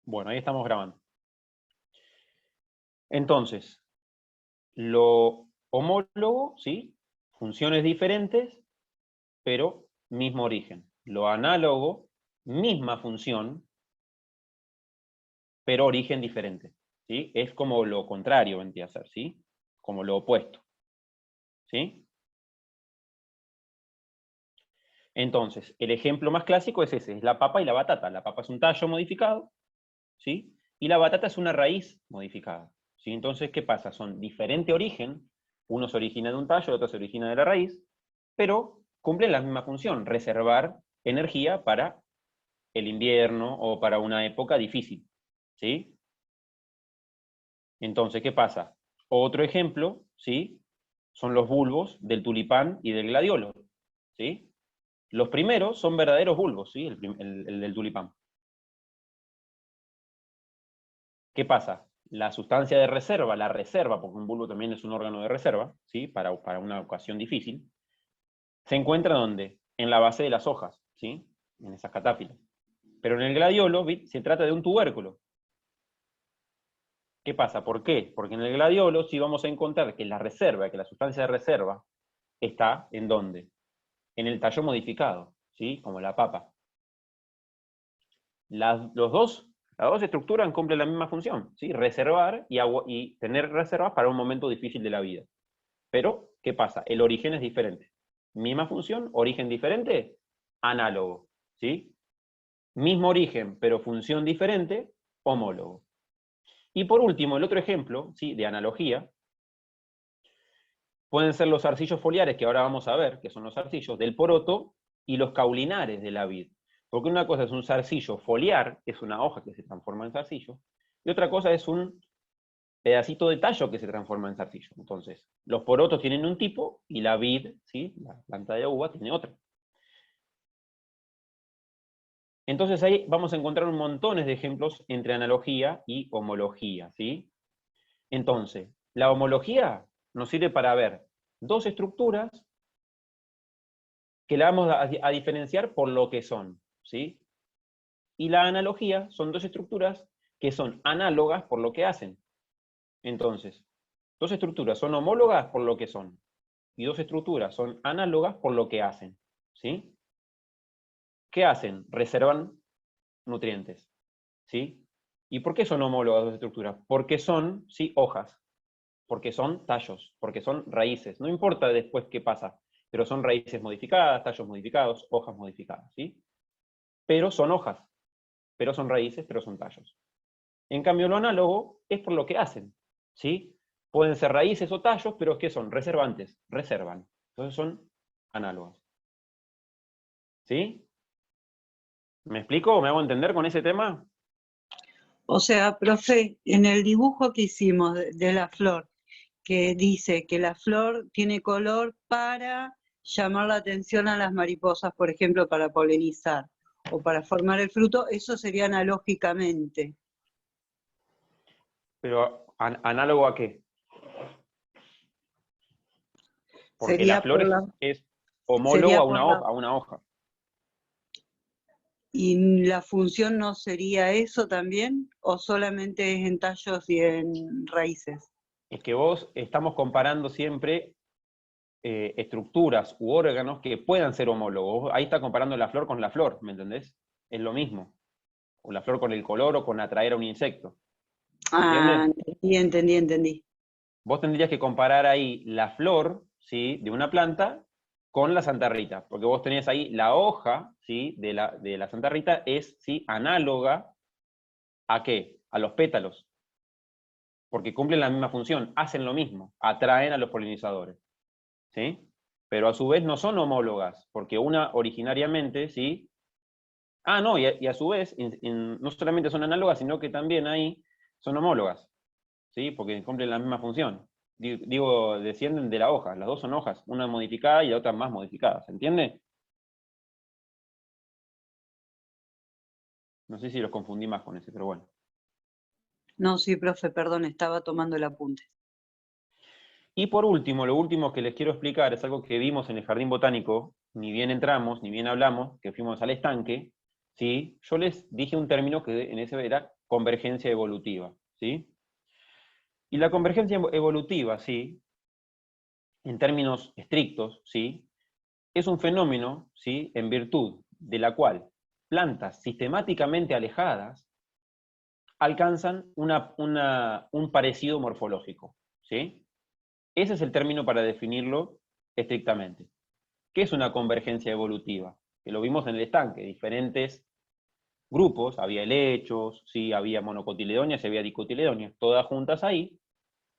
Bueno, ahí estamos grabando. Entonces, lo homólogo, ¿sí? Funciones diferentes, pero mismo origen. Lo análogo, misma función, pero origen diferente, ¿sí? Es como lo contrario, vendría a ser, ¿sí? Como lo opuesto, ¿sí? Entonces, el ejemplo más clásico es ese, es la papa y la batata. La papa es un tallo modificado, ¿sí? Y la batata es una raíz modificada, ¿sí? Entonces, ¿qué pasa? Son diferente origen, uno se origina de un tallo, el otro se origina de la raíz, pero cumplen la misma función, reservar energía para el invierno o para una época difícil, ¿sí? Entonces, ¿qué pasa? Otro ejemplo, ¿sí? Son los bulbos del tulipán y del gladiolo, ¿sí? Los primeros son verdaderos bulbos, ¿sí? El del tulipán. ¿Qué pasa? La sustancia de reserva, la reserva, porque un bulbo también es un órgano de reserva, ¿sí? Para una ocasión difícil, se encuentra ¿dónde? En la base de las hojas, ¿sí? En esas catáfilas. Pero en el gladiolo se trata de un tubérculo. ¿Qué pasa? ¿Por qué? Porque en el gladiolo sí vamos a encontrar que la reserva, que la sustancia de reserva, está ¿en dónde? En el tallo modificado, ¿sí? Como la papa. Las dos estructuras cumplen la misma función, ¿sí? Reservar y tener reservas para un momento difícil de la vida. Pero, ¿qué pasa? El origen es diferente. Misma función, origen diferente, análogo, ¿sí? Mismo origen, pero función diferente, homólogo. Y por último, el otro ejemplo, ¿sí? De analogía, pueden ser los zarcillos foliares, que ahora vamos a ver, que son los zarcillos del poroto, y los caulinares de la vid. Porque una cosa es un zarcillo foliar, que es una hoja que se transforma en zarcillo, y otra cosa es un pedacito de tallo que se transforma en zarcillo. Entonces, los porotos tienen un tipo, y la vid, ¿sí? La planta de uva, tiene otro. Entonces ahí vamos a encontrar un montón de ejemplos entre analogía y homología, ¿sí? Entonces, la homología nos sirve para ver dos estructuras que la vamos a diferenciar por lo que son, ¿sí? Y la analogía son dos estructuras que son análogas por lo que hacen. Entonces, dos estructuras son homólogas por lo que son, y dos estructuras son análogas por lo que hacen, ¿sí? ¿Qué hacen? Reservan nutrientes, ¿sí? ¿Y por qué son homólogas dos estructuras? Porque son, sí, hojas, porque son tallos, porque son raíces. No importa después qué pasa, pero son raíces modificadas, tallos modificados, hojas modificadas, ¿sí? Pero son hojas, pero son raíces, pero son tallos. En cambio, lo análogo es por lo que hacen, ¿sí? Pueden ser raíces o tallos, pero ¿qué son? Reservantes, reservan. Entonces son análogas. ¿Sí? ¿Me explico? ¿Me hago entender con ese tema? O sea, profe, en el dibujo que hicimos de la flor, que dice que la flor tiene color para llamar la atención a las mariposas, por ejemplo, para polinizar o para formar el fruto, eso sería analógicamente. Pero, ¿análogo a qué? Porque la Sería flor por la, es homólogo sería a por una la, hoja, a una hoja. ¿y la función no sería eso también? ¿O solamente es en tallos y en raíces? Es que vos estamos comparando siempre estructuras u órganos que puedan ser homólogos. Ahí está comparando la flor con la flor, ¿me entendés? Es lo mismo. O la flor con el color o con atraer a un insecto. ¿Se Ah, entiende? entendí. Vos tendrías que comparar ahí la flor, ¿sí? De una planta con la Santa Rita, porque vos tenés ahí la hoja, ¿sí? De la Santa Rita es, ¿sí? Análoga ¿a qué? A los pétalos, porque cumplen la misma función, hacen lo mismo, atraen a los polinizadores, ¿sí? Pero a su vez no son homólogas, porque una originariamente, ¿sí? Ah, no, y a su vez, no solamente son análogas, sino que también ahí son homólogas, ¿sí? Porque cumplen la misma función. Digo, descienden de la hoja, las dos son hojas, una modificada y la otra más modificada, ¿se entiende? No sé si los confundí más con ese, pero bueno. No, sí, profe, perdón, estaba tomando el apunte. Y por último, lo último que les quiero explicar es algo que vimos en el jardín botánico, ni bien entramos, ni bien hablamos, que fuimos al estanque, ¿sí? Yo les dije un término que en ese era convergencia evolutiva, ¿sí? Y la convergencia evolutiva, ¿sí?, en términos estrictos, ¿sí?, es un fenómeno, ¿sí?, en virtud de la cual plantas sistemáticamente alejadas alcanzan un parecido morfológico, ¿sí? Ese es el término para definirlo estrictamente. ¿Qué es una convergencia evolutiva? Que lo vimos en el estanque, diferentes grupos, había helechos, ¿sí?, había monocotiledonias y había dicotiledonias, todas juntas ahí,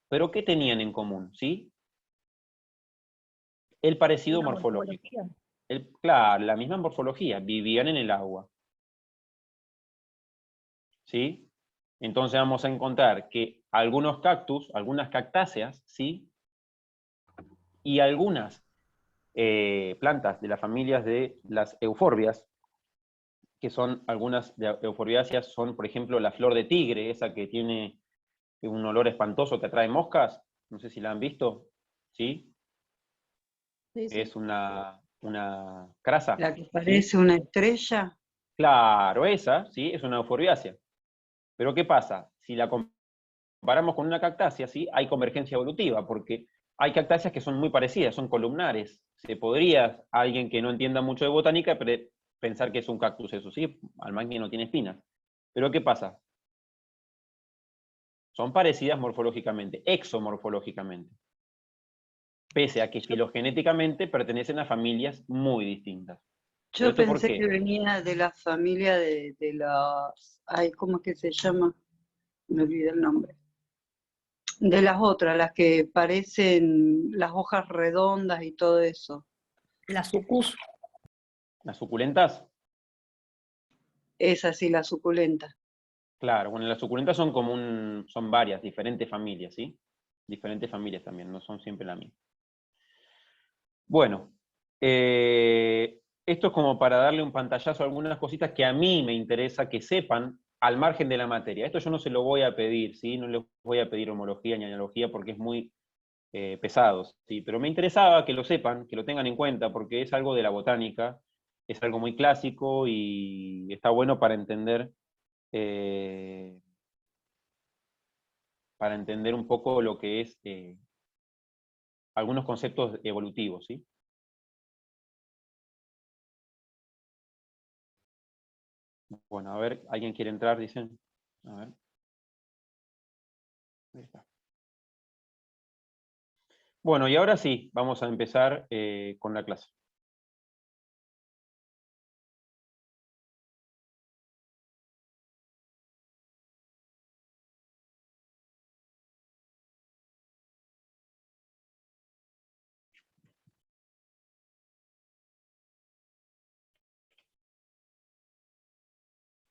pero ¿qué tenían en común? ¿Sí? El parecido Una morfológico. morfología. Claro, la misma morfología, vivían en el agua. ¿Sí? Entonces vamos a encontrar que algunos cactus, algunas cactáceas, ¿sí?, y algunas plantas de las familias de las euforbias, que son algunas de euforbiáceas, son por ejemplo la flor de tigre, esa que tiene un olor espantoso que atrae moscas, no sé si la han visto, ¿sí? Sí, sí. Es una crasa, La que ¿sí? parece una estrella. Claro, esa, ¿sí?, es una euforbiácea. Pero ¿qué pasa? Si la comparamos con una cactácea, ¿sí?, hay convergencia evolutiva, porque hay cactáceas que son muy parecidas, son columnares. Se podría, alguien que no entienda mucho de botánica, pensar que es un cactus eso, ¿sí? Al más que no tiene espinas. Pero ¿qué pasa? Son parecidas morfológicamente, exomorfológicamente, pese a que filogenéticamente pertenecen a familias muy distintas. ¿Pero Yo esto por pensé que qué? venía de la familia de las, ay, ¿cómo es que se llama? Me olvidé el nombre. De las otras, las que parecen las hojas redondas y todo eso. La sucus. Las suculentas, Esa sí, la suculenta. claro, bueno, las suculentas son son varias, diferentes familias, ¿sí? Diferentes familias también, no son siempre la misma. Bueno, esto es como para darle un pantallazo a algunas cositas que a mí me interesa que sepan al margen de la materia. Esto yo no se lo voy a pedir, ¿sí? No les voy a pedir homología ni analogía porque es muy pesado, ¿sí? Pero me interesaba que lo sepan, que lo tengan en cuenta, porque es algo de la botánica, es algo muy clásico y está bueno eh, para entender un poco lo que es algunos conceptos evolutivos, ¿sí? Bueno, a ver, ¿alguien quiere entrar? Dicen. A ver. Ahí está. Bueno, y ahora sí, vamos a empezar con la clase.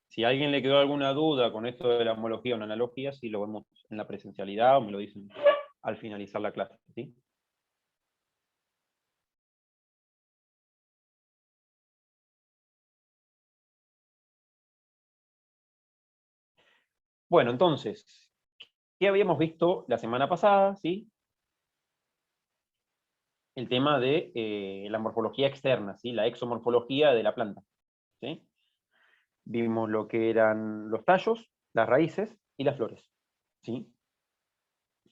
Si a alguien le quedó alguna duda con esto de la homología o una analogía, sí lo vemos en la presencialidad o me lo dicen al finalizar la clase, ¿sí? Bueno, entonces, ¿qué habíamos visto la semana pasada? ¿Sí? El tema de la morfología externa, ¿sí? La exomorfología de la planta, ¿sí? Vimos lo que eran los tallos, las raíces y las flores, ¿sí?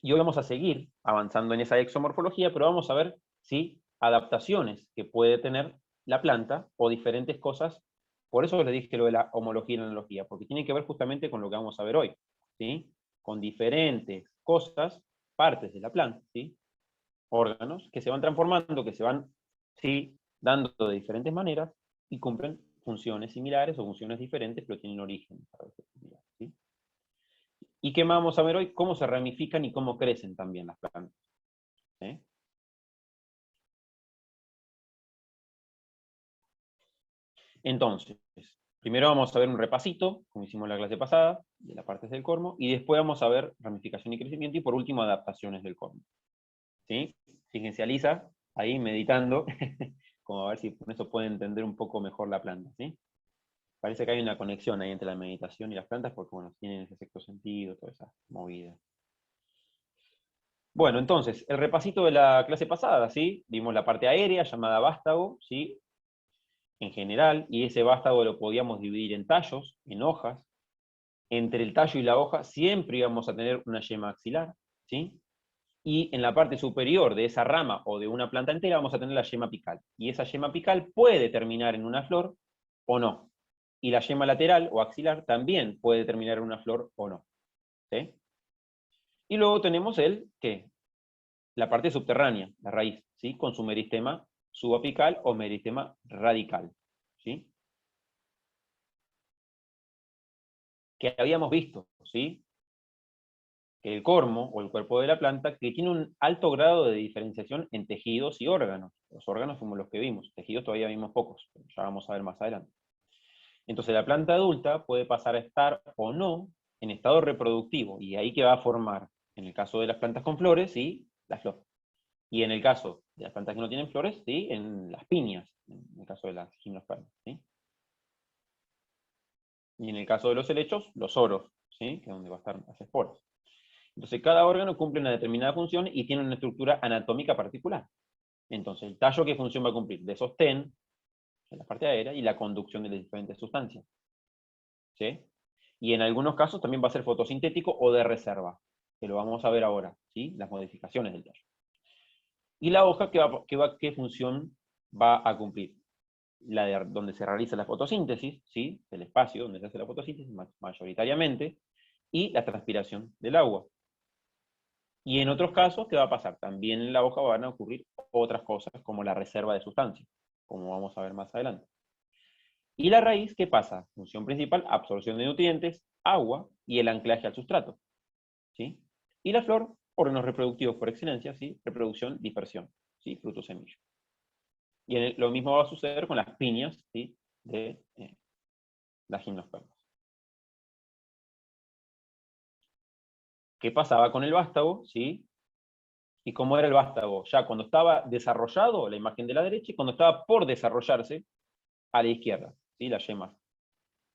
Y hoy vamos a seguir avanzando en esa exomorfología, pero vamos a ver, ¿sí?, adaptaciones que puede tener la planta o diferentes cosas. Por eso les dije lo de la homología y la analogía, porque tiene que ver justamente con lo que vamos a ver hoy, ¿sí? Con diferentes cosas, partes de la planta, ¿sí? Órganos que se van transformando, que se van, ¿sí?, dando de diferentes maneras y cumplen funciones similares o funciones diferentes, pero tienen origen, ¿sí? ¿Y qué más vamos a ver hoy? Cómo se ramifican y cómo crecen también las plantas, ¿sí? Entonces, primero vamos a ver un repasito, como hicimos en la clase pasada, de las partes del cormo, y después vamos a ver ramificación y crecimiento, y por último adaptaciones del cormo, ¿sí? Fíjense a Lisa, ahí meditando, como a ver si con eso puede entender un poco mejor la planta, ¿sí? Parece que hay una conexión ahí entre la meditación y las plantas, porque bueno, tienen ese sexto sentido, toda esa movida. Bueno, entonces, el repasito de la clase pasada, ¿sí? Vimos la parte aérea, llamada vástago, ¿sí?, en general, y ese vástago lo podíamos dividir en tallos, en hojas, entre el tallo y la hoja siempre íbamos a tener una yema axilar, ¿sí? Y en la parte superior de esa rama o de una planta entera vamos a tener la yema apical. Y esa yema apical puede terminar en una flor o no. Y la yema lateral o axilar también puede terminar en una flor o no. ¿Sí? Y luego tenemos ¿qué? La parte subterránea, la raíz, ¿sí? Con su meristema subapical o meristema radical, ¿sí? Que habíamos visto, ¿sí? Que el cormo, o el cuerpo de la planta, que tiene un alto grado de diferenciación en tejidos y órganos. Los órganos como los que vimos, tejidos todavía vimos pocos, pero ya vamos a ver más adelante. Entonces la planta adulta puede pasar a estar o no en estado reproductivo, y ahí que va a formar, en el caso de las plantas con flores, ¿sí? La flor. Y en el caso de las plantas que no tienen flores, ¿sí? En las piñas, en el caso de las gimnospermas, ¿sí? Y en el caso de los helechos, los oros, ¿sí? Que es donde va a estar las esporas. Entonces cada órgano cumple una determinada función y tiene una estructura anatómica particular. Entonces el tallo, ¿qué función va a cumplir? De sostén, en la parte aérea, y la conducción de las diferentes sustancias. ¿Sí? Y en algunos casos también va a ser fotosintético o de reserva, que lo vamos a ver ahora, ¿sí? Las modificaciones del tallo. Y la hoja, ¿qué función va a cumplir? La de donde se realiza la fotosíntesis, ¿sí? El espacio donde se hace la fotosíntesis mayoritariamente, y la transpiración del agua. Y en otros casos, ¿qué va a pasar? También en la hoja van a ocurrir otras cosas, como la reserva de sustancias, como vamos a ver más adelante. Y la raíz, ¿qué pasa? Función principal, absorción de nutrientes, agua y el anclaje al sustrato, ¿sí? Y la flor, órganos reproductivos por excelencia, ¿sí? Reproducción, dispersión, ¿sí? Fruto, semilla. Y lo mismo va a suceder con las piñas, ¿sí? De las gimnospermas. ¿Qué pasaba con el vástago? ¿Sí? ¿Y cómo era el vástago? Ya cuando estaba desarrollado, la imagen de la derecha, y cuando estaba por desarrollarse, a la izquierda, ¿sí? La yema.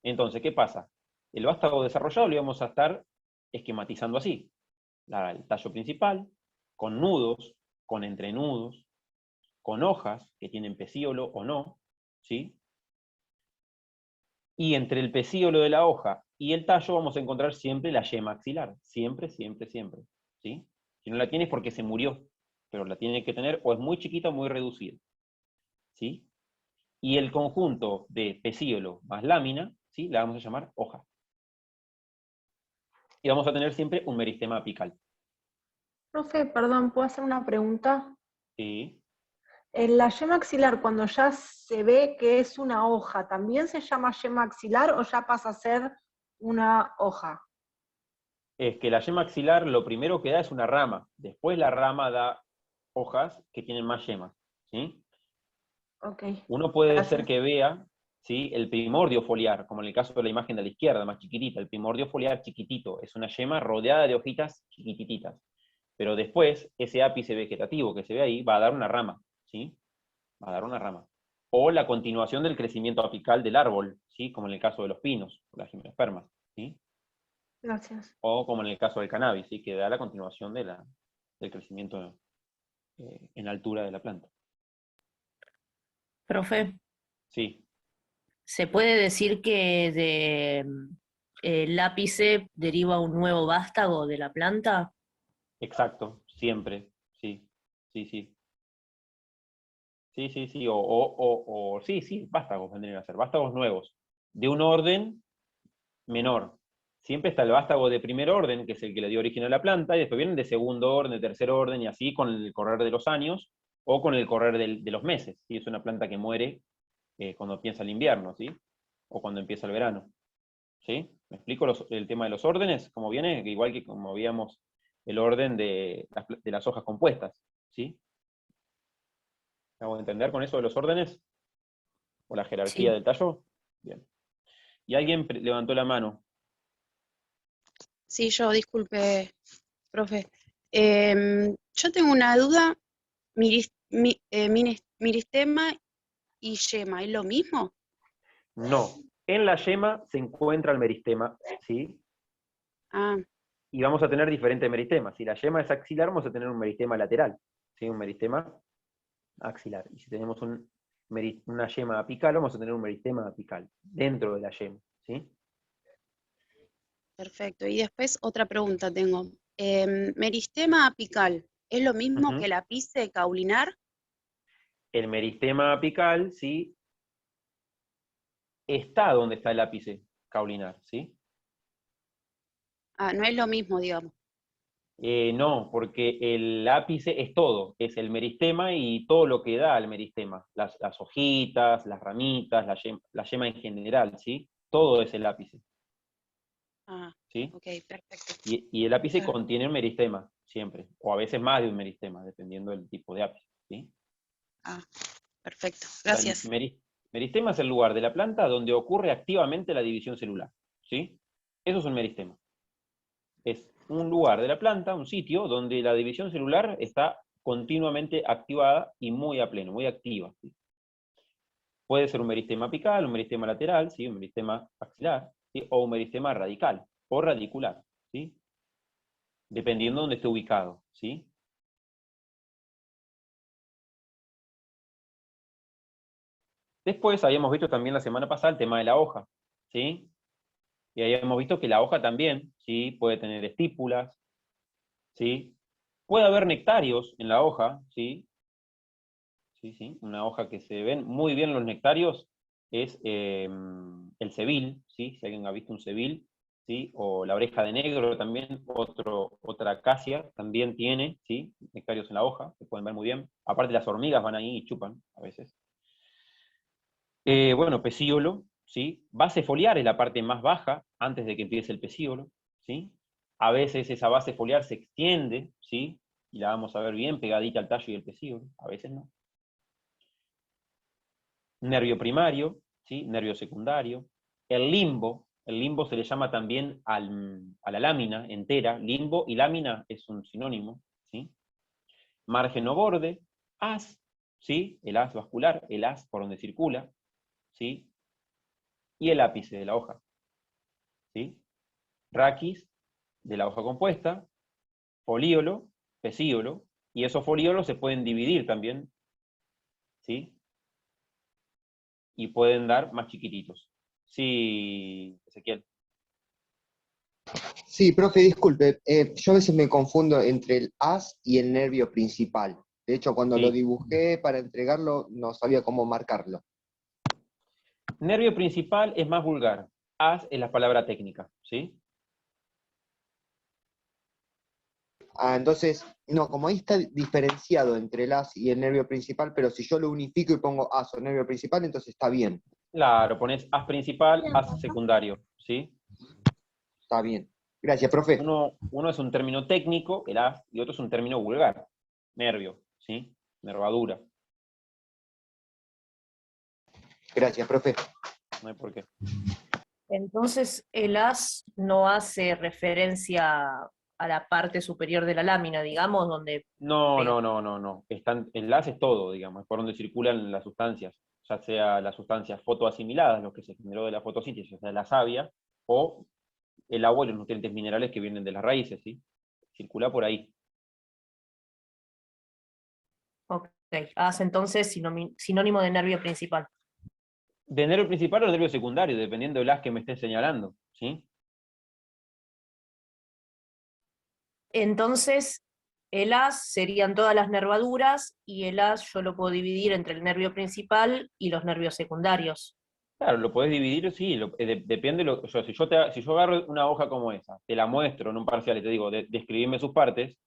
Entonces, ¿qué pasa? El vástago desarrollado lo íbamos a estar esquematizando así. El tallo principal, con nudos, con entrenudos, con hojas que tienen pecíolo o no, ¿sí? Y entre el pecíolo de la hoja y el tallo vamos a encontrar siempre la yema axilar. Siempre, siempre, siempre. ¿Sí? Si no la tiene es porque se murió, pero la tiene que tener o es muy chiquita o muy reducida. ¿Sí? Y el conjunto de pecíolo más lámina, ¿sí? La vamos a llamar hoja. Y vamos a tener siempre un meristema apical. Profe, perdón, ¿puedo hacer una pregunta? ¿Sí? En la yema axilar, cuando ya se ve que es una hoja, ¿también se llama yema axilar o ya pasa a ser una hoja? Es que la yema axilar lo primero que da es una rama. Después la rama da hojas que tienen más yemas. ¿Sí? Ok, Uno puede ser gracias. que vea, ¿sí? El primordio foliar, como en el caso de la imagen de la izquierda, más chiquitita. El primordio foliar chiquitito. Es una yema rodeada de hojitas chiquititas. Pero después, ese ápice vegetativo que se ve ahí va a dar una rama. ¿Sí? Va a dar una rama. O la continuación del crecimiento apical del árbol, ¿sí? Como en el caso de los pinos, las gimnospermas. ¿Sí? Gracias. O como en el caso del cannabis, ¿sí? Que da la continuación del crecimiento en altura de la planta. Profe, Sí, ¿se puede decir que de el ápice deriva un nuevo vástago de la planta? exacto, siempre, sí, sí, sí. Sí, sí, sí, sí, sí, vástagos vendrían a ser, vástagos nuevos, de un orden menor. Siempre está el vástago de primer orden, que es el que le dio origen a la planta, y después vienen de segundo orden, de tercer orden, y así con el correr de los años, o con el correr de los meses. ¿Sí? Es una planta que muere cuando empieza el invierno, ¿sí? O cuando empieza el verano. ¿Sí? ¿Me explico el tema de los órdenes? ¿Cómo viene? Igual que como veíamos el orden de las hojas compuestas. ¿Sí? ¿Me hago entender con eso de los órdenes? ¿O la jerarquía Sí. del tallo? Bien. Y alguien levantó la mano. Sí, yo, disculpe, profe. Yo tengo una duda, miristema y yema, ¿es lo mismo? No. En la yema se encuentra el meristema, ¿sí? Ah, Y vamos a tener diferentes meristemas. Si la yema es axilar, vamos a tener un meristema lateral, ¿sí? Un meristema axilar. Y si tenemos una yema apical, vamos a tener un meristema apical, dentro de la yema, ¿sí? Perfecto. Y después otra pregunta tengo. Meristema apical, ¿es lo mismo Ujú. que el ápice caulinar? El meristema apical, ¿sí? Está donde está el ápice caulinar, ¿sí? Ah, no es lo mismo, digamos. No, porque el ápice es todo, es el meristema y todo lo que da al meristema, las hojitas, las ramitas, la yema en general, ¿sí? Todo es el ápice, Ah, ¿sí? ok, perfecto. Y el ápice Claro. contiene un meristema, siempre, o a veces más de un meristema, dependiendo del tipo de ápice, ¿sí? Ah, perfecto. O sea, el Gracias. meristema es el lugar de la planta donde ocurre activamente la división celular, ¿sí? Eso es un meristema. Es un lugar de la planta, un sitio, donde la división celular está continuamente activada y muy a pleno, muy activa, ¿sí? Puede ser un meristema apical, un meristema lateral, ¿sí? Un meristema axilar, ¿sí? O un meristema radical o radicular, ¿sí? Dependiendo de donde esté ubicado, ¿sí? Después habíamos visto también la semana pasada el tema de la hoja, ¿sí? Y ahí hemos visto que la hoja también, ¿sí? Puede tener estípulas, ¿sí? Puede haber nectarios en la hoja, ¿sí? Sí, sí, una hoja que se ven muy bien los nectarios es el cebil, ¿sí? Si alguien ha visto un cebil, ¿sí? O la oreja de negro también, otra acacia también tiene, ¿sí? Nectarios en la hoja, se pueden ver muy bien. Aparte las hormigas van ahí y chupan a veces. Bueno, pecíolo, ¿sí? Base foliar es la parte más baja antes de que empiece el pecíolo, ¿sí? A veces esa base foliar se extiende, ¿sí? Y la vamos a ver bien pegadita al tallo y el pecíolo, a veces no. Nervio primario, ¿sí? Nervio secundario. El limbo se le llama también a la lámina entera, limbo y lámina es un sinónimo, ¿sí? Margen o borde, haz, ¿sí? El haz vascular, el haz por donde circula, ¿sí? Y el ápice de la hoja, ¿sí? Raquis de la hoja compuesta, folíolo, pecíolo, y esos folíolos se pueden dividir también, ¿sí? Y pueden dar más chiquititos. Sí, Ezequiel. Sí, profe, disculpe, yo a veces me confundo entre el haz y el nervio principal. De hecho, cuando lo Sí. dibujé para entregarlo, no sabía cómo marcarlo. Nervio principal es más vulgar. Haz es la palabra técnica, ¿sí? Ah, entonces, no, como ahí está diferenciado entre el haz y el nervio principal, pero si yo lo unifico y pongo haz o nervio principal, entonces está bien, Claro, pones haz principal, haz secundario, ¿sí? está bien. Gracias, profe. Uno es un término técnico, el haz, y otro es un término vulgar, nervio, ¿sí? Nervadura, Gracias, profe. no hay por qué. Entonces, el haz no hace referencia a la parte superior de la lámina, digamos, donde No, pega. no, no, no, no. El haz es todo, digamos, es por donde circulan las sustancias, ya sea las sustancias fotoasimiladas, lo que se generó de la fotosíntesis, o sea, la savia, o el agua y los nutrientes minerales que vienen de las raíces, ¿sí? Circula por ahí. Ok, haz entonces sinónimo de nervio principal. De nervio principal o nervio secundario, dependiendo del haz que me esté señalando, ¿sí? Entonces, el haz serían todas las nervaduras y el haz yo lo puedo dividir entre el nervio principal y los nervios secundarios. Claro, lo podés dividir, sí, depende, o sea, si yo agarro una hoja como esa, te la muestro en un parcial y te digo, describime sus partes,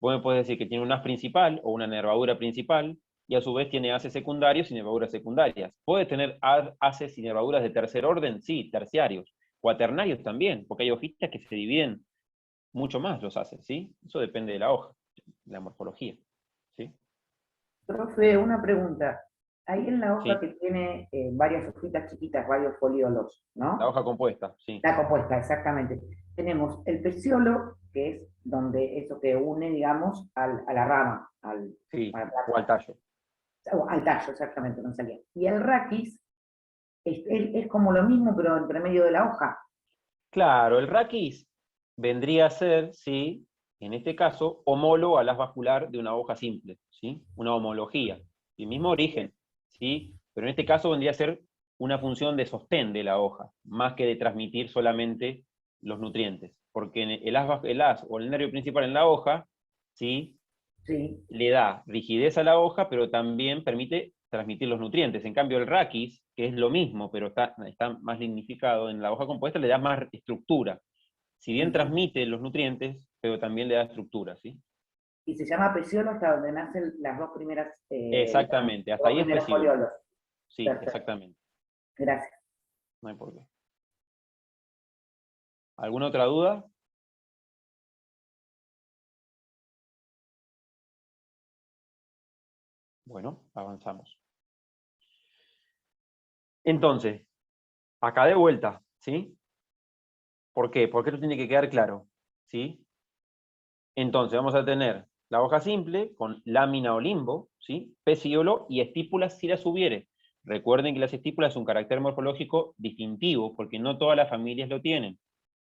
vos me podés decir que tiene un haz principal o una nervadura principal, y a su vez tiene haces secundarios y nervaduras secundarias. ¿Puede tener haces y nervaduras de tercer orden? Sí, terciarios. Cuaternarios también, porque hay hojitas que se dividen mucho más los haces, ¿sí? Eso depende de la hoja, de la morfología, ¿sí? Profe, una pregunta. Ahí en la hoja Sí, que tiene varias hojitas chiquitas, varios foliolos, la ¿no? hoja compuesta, sí, La compuesta, exactamente. Tenemos el peciolo, que es donde eso que une, digamos, a la rama, sí, a la o al planta, tallo. o al tallo, exactamente, no salía. Y el raquis es como lo mismo, pero entre medio de la hoja. Claro, el raquis vendría a ser, ¿sí? En este caso, homólogo al haz vascular de una hoja simple, ¿sí? Una homología, el mismo origen, ¿sí? Pero en este caso vendría a ser una función de sostén de la hoja, más que de transmitir solamente los nutrientes, porque el haz o el nervio principal en la hoja, ¿sí? Sí. Le da rigidez a la hoja, pero también permite transmitir los nutrientes. En cambio, el raquis, que es lo mismo, pero está más lignificado en la hoja compuesta, le da más estructura. Si bien transmite los nutrientes, pero también le da estructura, ¿sí? Y se llama peciolo hasta donde nacen las dos primeras. Exactamente, hasta dos ahí es primeros peciolo. foliolos. Sí, Perfecto. exactamente. Gracias. No hay por qué. ¿Alguna otra duda? Bueno, avanzamos. Entonces, acá de vuelta, ¿sí? ¿Por qué? Porque esto tiene que quedar claro, ¿sí? Entonces, vamos a tener la hoja simple con lámina o limbo, ¿sí? Pecíolo y estípulas si las hubiere. Recuerden que las estípulas es un carácter morfológico distintivo, porque no todas las familias lo tienen.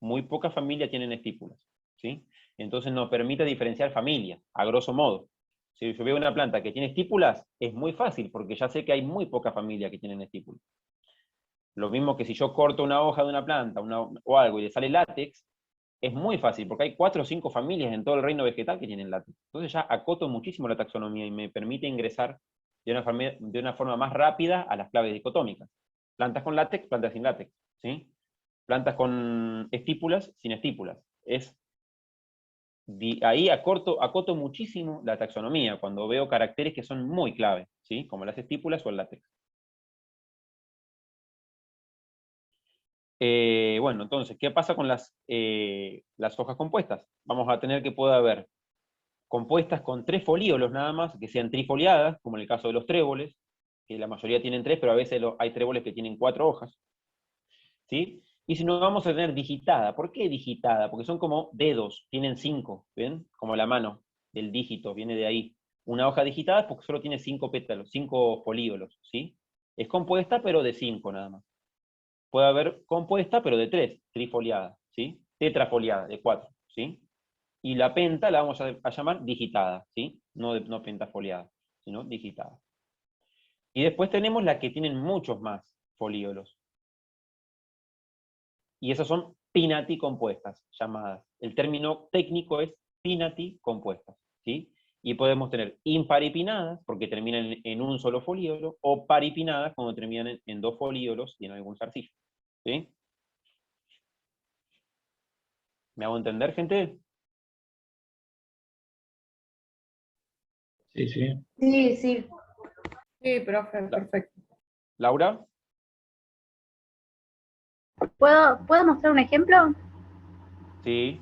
Muy pocas familias tienen estípulas, ¿sí? Entonces nos permite diferenciar familias, a grosso modo. Si yo veo una planta que tiene estípulas, es muy fácil, porque ya sé que hay muy pocas familias que tienen estípulas. Lo mismo que si yo corto una hoja de una planta o algo y le sale látex, es muy fácil, porque hay 4 o 5 familias en todo el reino vegetal que tienen látex. Entonces ya acoto muchísimo la taxonomía y me permite ingresar de una forma más rápida a las claves dicotómicas. Plantas con látex, plantas sin látex, ¿sí? Plantas con estípulas, sin estípulas. Ahí acoto muchísimo la taxonomía, cuando veo caracteres que son muy clave, ¿sí? Como las estípulas o el látex. Bueno, entonces, ¿qué pasa con las hojas compuestas? Vamos a tener que pueda haber compuestas con 3 folíolos nada más, que sean trifoliadas, como en el caso de los tréboles, que la mayoría tienen 3, pero a veces hay tréboles que tienen 4 hojas, ¿sí? Y si no, vamos a tener digitada. ¿Por qué digitada? Porque son como dedos, tienen 5, ¿ven? Como la mano del dígito, viene de ahí. Una hoja digitada es porque solo tiene 5 pétalos, 5 folíolos, ¿sí? Es compuesta, pero de 5 nada más. Puede haber compuesta, pero de 3, trifoliada, ¿sí? Tetrafoliada, de 4, ¿sí? Y la penta la vamos a llamar digitada, ¿sí? No pentafoliada, sino digitada. Y después tenemos las que tienen muchos más folíolos. Y esas son pinnaticompuestas, llamadas. El término técnico es pinnaticompuestas, ¿sí? Y podemos tener imparipinadas, porque terminan en un solo folíolo, o paripinadas, cuando terminan en 2 folíolos y en algún zarcillo, ¿sí? ¿Me hago entender, gente? Sí, sí. Sí, sí. Sí, profe, La- perfecto. ¿Laura? ¿Puedo mostrar un ejemplo? Sí.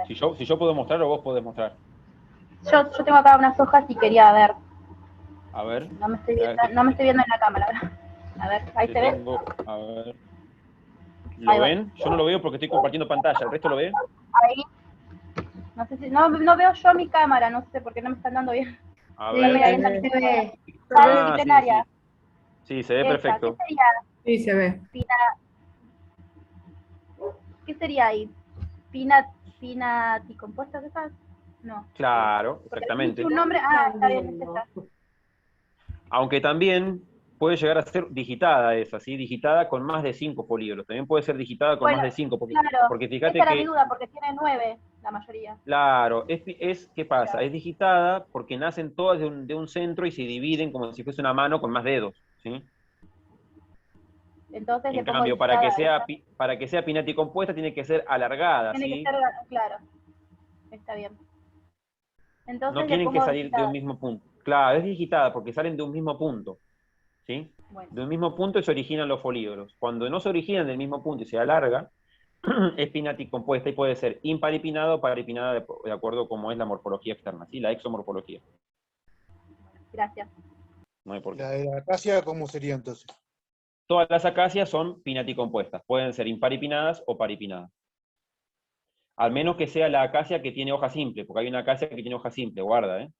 Si yo puedo mostrar o vos podés mostrar. Yo tengo acá unas hojas y quería ver. A ver. No me estoy A viendo, ver, no me estoy viendo en la cámara. A ver, ahí te se ve. a ver. Ahí ¿Lo voy. ven? Yo no lo veo porque estoy compartiendo pantalla. ¿El resto lo ve? Ahí. No sé si. No veo yo mi cámara, no sé por qué no me están dando bien. A Sí, ver. ahí en la se milenaria. ve. La milenaria. Sí, se ve Esa. perfecto. Sí, se ve. ¿Qué sería ahí? ¿Pinaticompuestas esas? No. Claro, Porque exactamente. un nombre. Ah, está bien, es esa. Aunque también puede llegar a ser digitada esa, ¿sí? Digitada con más de 5 folíolos. También puede ser digitada con Bueno, más de 5, claro. porque Esa fíjate era mi que, duda, porque tiene 9 la mayoría. claro, ¿qué pasa? Es digitada porque nacen todas de un centro y se dividen como si fuese una mano con más dedos, ¿sí? Entonces le En pongo cambio, digitada a esa. para que sea pinaticompuesta tiene que ser alargada, Tiene que ¿sí? ser, claro. Está bien. No Entonces le tienen que pongo salir de un digitada. mismo punto. Claro, es digitada porque salen de un mismo punto, ¿sí? Bueno, De un mismo punto y se originan los folíolos. Cuando no se originan del mismo punto y se alarga, es pinaticompuesta y puede ser imparipinada o paripinada de acuerdo como es la morfología externa, ¿sí? La exomorfología. gracias. No hay por qué. La de la acacia, ¿cómo sería entonces? Todas las acacias son pinaticompuestas. Pueden ser imparipinadas o paripinadas. Al menos que sea la acacia que tiene hoja simple, porque hay una acacia que tiene hoja simple, guarda, ¿eh?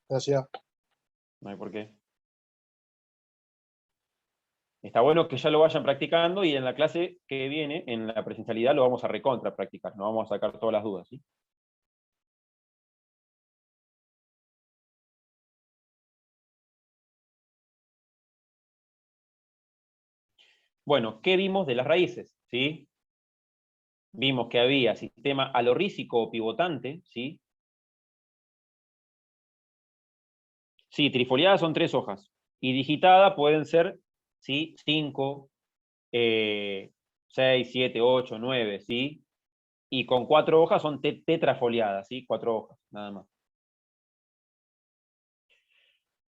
Gracias. No hay por qué. Está bueno que ya lo vayan practicando y en la clase que viene, en la presencialidad, lo vamos a recontra practicar. No vamos a sacar todas las dudas, ¿sí? Bueno, ¿qué vimos de las raíces? ¿Sí? Vimos que había sistema alorrísico o pivotante, ¿sí? Sí, trifoliada son 3 hojas. Y digitada pueden ser, ¿sí? 5, 6, 7, 8, 9, ¿sí? Y con 4 hojas son tetrafoliadas, ¿sí? 4 hojas, nada más.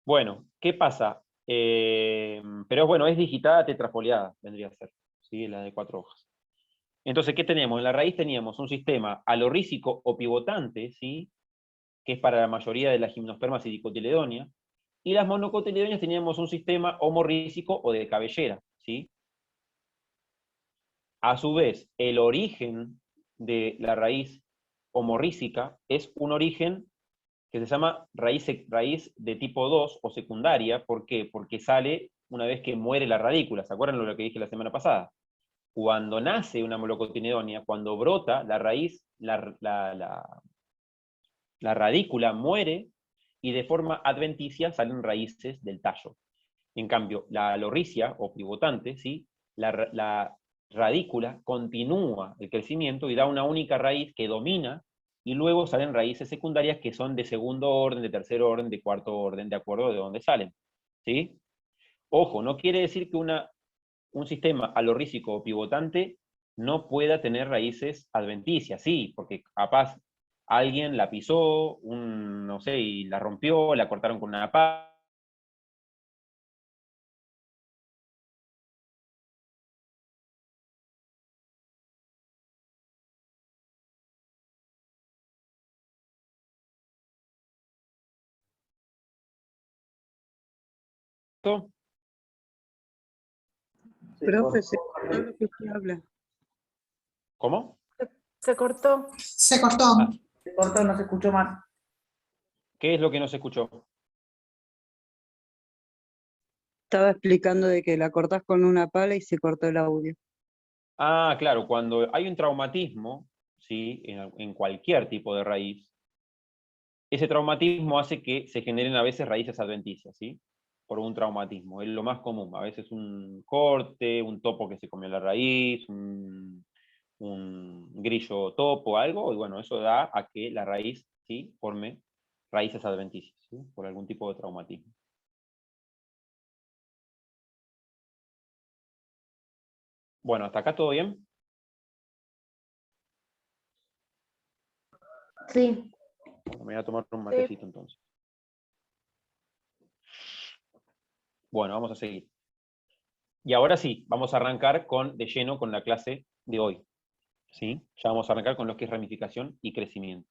Bueno, ¿qué pasa? Pero bueno, es digitada tetrafoliada, vendría a ser, ¿sí? La de 4 hojas. Entonces, ¿qué tenemos? En la raíz teníamos un sistema alorrísico o pivotante, ¿sí? Que es para la mayoría de las gimnospermas y dicotiledóneas, y las monocotiledóneas teníamos un sistema homorrísico o de cabellera, ¿sí? A su vez, el origen de la raíz homorrísica es un origen que se llama raíz de tipo 2 o secundaria. ¿Por qué? Porque sale una vez que muere la radícula. ¿Se acuerdan lo que dije la semana pasada? Cuando nace una monocotiledónea, cuando brota la raíz, la radícula muere y de forma adventicia salen raíces del tallo. En cambio, la alorricia o pivotante, ¿sí? la radícula continúa el crecimiento y da una única raíz que domina, y luego salen raíces secundarias que son de segundo orden, de tercer orden, de cuarto orden, de acuerdo de dónde salen. ¿Sí? Ojo, no quiere decir que un sistema alorrísico o pivotante no pueda tener raíces adventicias, sí, porque capaz alguien la pisó, no sé, y la rompió, la cortaron con una pala. Profe, se cortó lo que usted habla. ¿Cómo? Se cortó. Se cortó. Ah, Se cortó, no se escuchó más. ¿qué es lo que no se escuchó? Estaba explicando de que la cortás con una pala y se cortó el audio. Ah, claro, cuando hay un traumatismo, ¿sí? En cualquier tipo de raíz, ese traumatismo hace que se generen a veces raíces adventicias, ¿sí? Por un traumatismo, es lo más común. A veces un corte, un topo que se comió la raíz, un grillo topo, algo, y bueno, eso da a que la raíz, ¿sí? Forme raíces adventicias, ¿sí? Por algún tipo de traumatismo. Bueno, ¿hasta acá todo bien? Sí. Bueno, me voy a tomar un matecito entonces. Bueno, vamos a seguir. Y ahora sí, vamos a arrancar de lleno con la clase de hoy. ¿Sí? Ya vamos a arrancar con lo que es ramificación y crecimiento.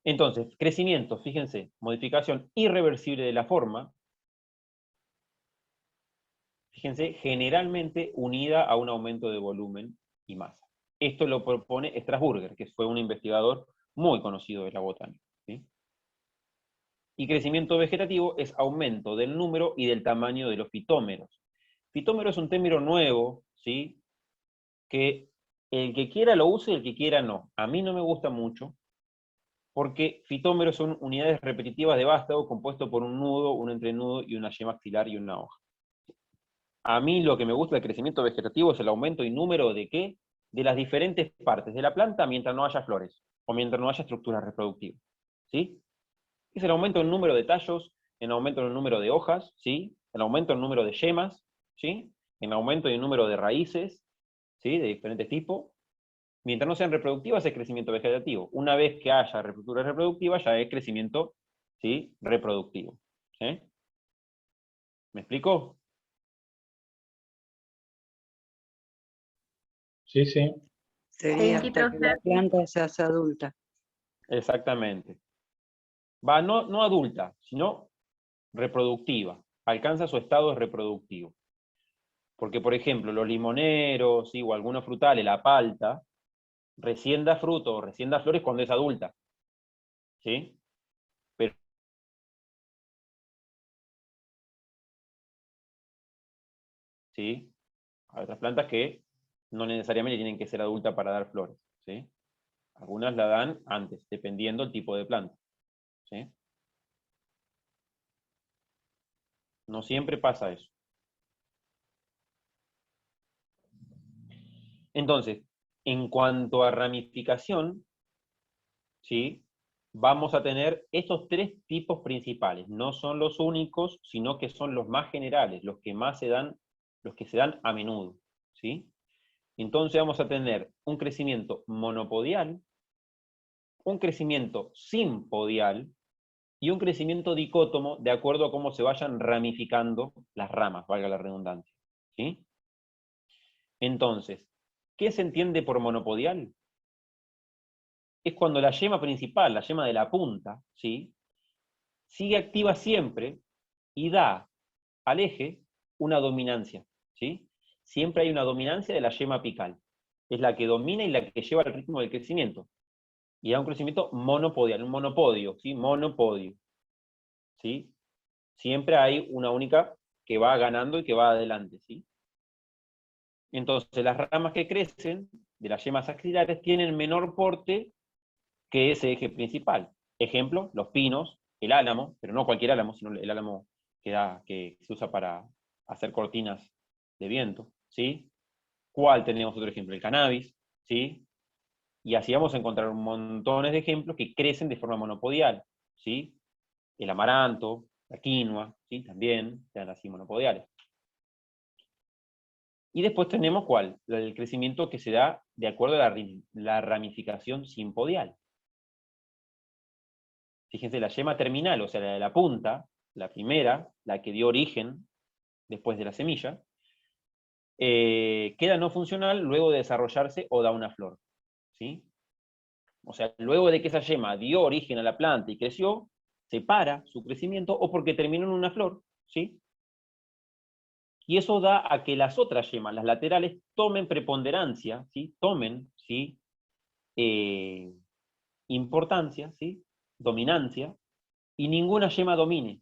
Entonces, crecimiento, fíjense, modificación irreversible de la forma, fíjense, generalmente unida a un aumento de volumen y masa. Esto lo propone Strasburger, que fue un investigador muy conocido de la botánica. ¿Sí? Y crecimiento vegetativo es aumento del número y del tamaño de los fitómeros. Fitómero es un término nuevo, ¿sí? Que el que quiera lo use y el que quiera no. A mí no me gusta mucho, porque fitómeros son unidades repetitivas de vástago compuesto por un nudo, un entrenudo y una yema axilar y una hoja. A mí lo que me gusta del crecimiento vegetativo es el aumento y número de ¿qué? De las diferentes partes de la planta mientras no haya flores, o mientras no haya estructuras reproductivas. ¿Sí? Es el aumento en número de tallos, el aumento en el número de hojas, ¿sí? El aumento en el número de yemas, ¿sí? El aumento en el número de raíces, ¿sí? De diferentes tipos. Mientras no sean reproductivas es crecimiento vegetativo. Una vez que haya estructura reproductiva ya es crecimiento, ¿sí? Reproductivo. ¿Sí? ¿Me explico? Sí, sí. Sería Sí, hasta que la planta se hace adulta. Exactamente. Va, no adulta, sino reproductiva. Alcanza su estado reproductivo. Porque, por ejemplo, los limoneros, ¿sí? O algunos frutales, la palta, recién da fruto, recién da flores cuando es adulta. ¿Sí? Pero ¿sí? Hay otras plantas que no necesariamente tienen que ser adultas para dar flores. ¿Sí? Algunas la dan antes, dependiendo del tipo de planta. ¿Sí? No siempre pasa eso. Entonces, en cuanto a ramificación, ¿sí? Vamos a tener estos tres tipos principales. No son los únicos, sino que son los más generales, los que se dan a menudo, ¿sí? Entonces vamos a tener un crecimiento monopodial, un crecimiento simpodial y un crecimiento dicótomo de acuerdo a cómo se vayan ramificando las ramas, valga la redundancia, ¿sí? Entonces, ¿qué se entiende por monopodial? Es cuando la yema principal, la yema de la punta, ¿sí? Sigue activa siempre y da al eje una dominancia, ¿sí? Siempre hay una dominancia de la yema apical. Es la que domina y la que lleva el ritmo del crecimiento. Y da un crecimiento monopodial, un monopodio, ¿sí? Monopodio, ¿sí? Siempre hay una única que va ganando y que va adelante, ¿sí? Entonces, las ramas que crecen de las yemas axilares tienen menor porte que ese eje principal. Ejemplo, los pinos, el álamo, pero no cualquier álamo, sino el álamo que se usa para hacer cortinas de viento, ¿sí? ¿Cuál tenemos otro ejemplo? El cannabis, ¿sí? Y así vamos a encontrar montones de ejemplos que crecen de forma monopodial, ¿sí? El amaranto, la quinoa, ¿sí? También sean así monopodiales. Y después tenemos ¿cuál? El crecimiento que se da de acuerdo a la ramificación simpodial. Fíjense, la yema terminal, o sea, la de la punta, la primera, la que dio origen después de la semilla, queda no funcional luego de desarrollarse o da una flor, ¿sí? O sea, luego de que esa yema dio origen a la planta y creció, se para su crecimiento o porque terminó en una flor, ¿sí? Y eso da a que las otras yemas, las laterales, tomen preponderancia, ¿sí? Tomen, ¿sí? Importancia, ¿sí? Dominancia, y ninguna yema domine,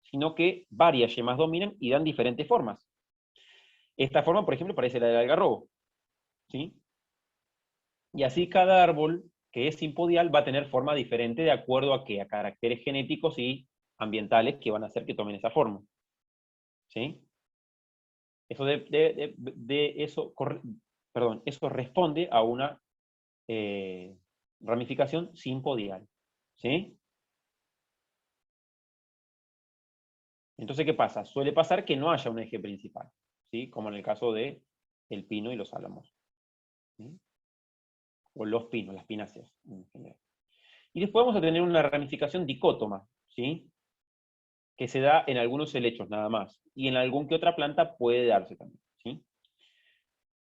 sino que varias yemas dominan y dan diferentes formas. Esta forma, por ejemplo, parece la del algarrobo, ¿sí? Y así cada árbol que es simpodial va a tener forma diferente de acuerdo a a caracteres genéticos y ambientales que van a hacer que tomen esa forma, ¿sí? Eso eso responde a una ramificación simpodial, ¿sí? Entonces, ¿qué pasa? Suele pasar que no haya un eje principal, ¿sí? Como en el caso de el pino y los álamos, ¿sí? O los pinos, las pináceas en general. Y después vamos a tener una ramificación dicótoma, ¿sí? Que se da en algunos helechos nada más, y en algún que otra planta puede darse también, ¿sí?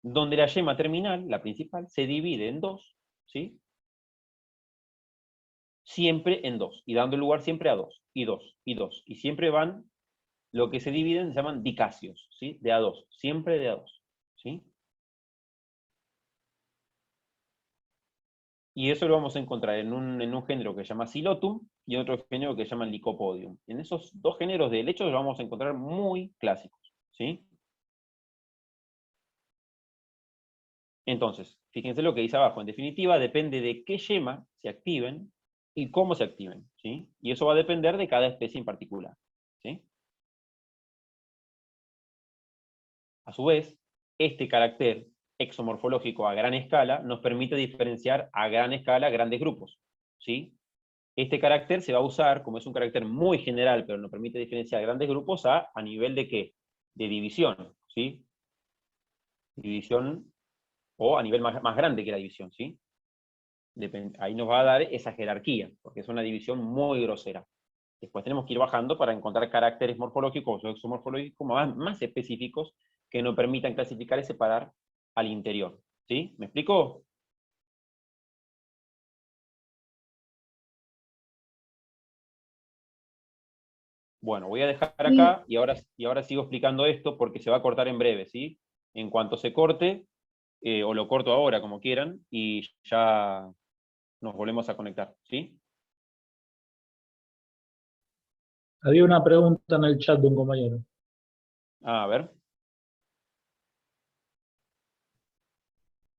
Donde la yema terminal, la principal, se divide en dos, ¿sí? Siempre en dos, y dando lugar siempre a dos, y dos, y dos, y siempre van, lo que se dividen se llaman dicasios, ¿sí? De a dos, siempre de a dos, ¿sí? Y eso lo vamos a encontrar en un género que se llama Silotum y en otro género que se llama Lycopodium. En esos dos géneros de helechos los vamos a encontrar muy clásicos, ¿sí? Entonces, fíjense lo que dice abajo. En definitiva, depende de qué yema se activen y cómo se activen, ¿sí? Y eso va a depender de cada especie en particular, ¿sí? A su vez, este carácter exomorfológico a gran escala nos permite diferenciar a gran escala grandes grupos, ¿sí? Este carácter se va a usar, como es un carácter muy general, pero nos permite diferenciar grandes grupos a nivel de ¿qué? De división, ¿sí? División, o a nivel más grande que la división, ¿sí? Ahí nos va a dar esa jerarquía, porque es una división muy grosera. Después tenemos que ir bajando para encontrar caracteres morfológicos o exomorfológicos más específicos que nos permitan clasificar y separar al interior, ¿sí? ¿Me explico? Bueno, voy a dejar acá y ahora sigo explicando esto porque se va a cortar en breve, ¿sí? En cuanto se corte, o lo corto ahora, como quieran, y ya nos volvemos a conectar, ¿sí? Había una pregunta en el chat de un compañero. A ver.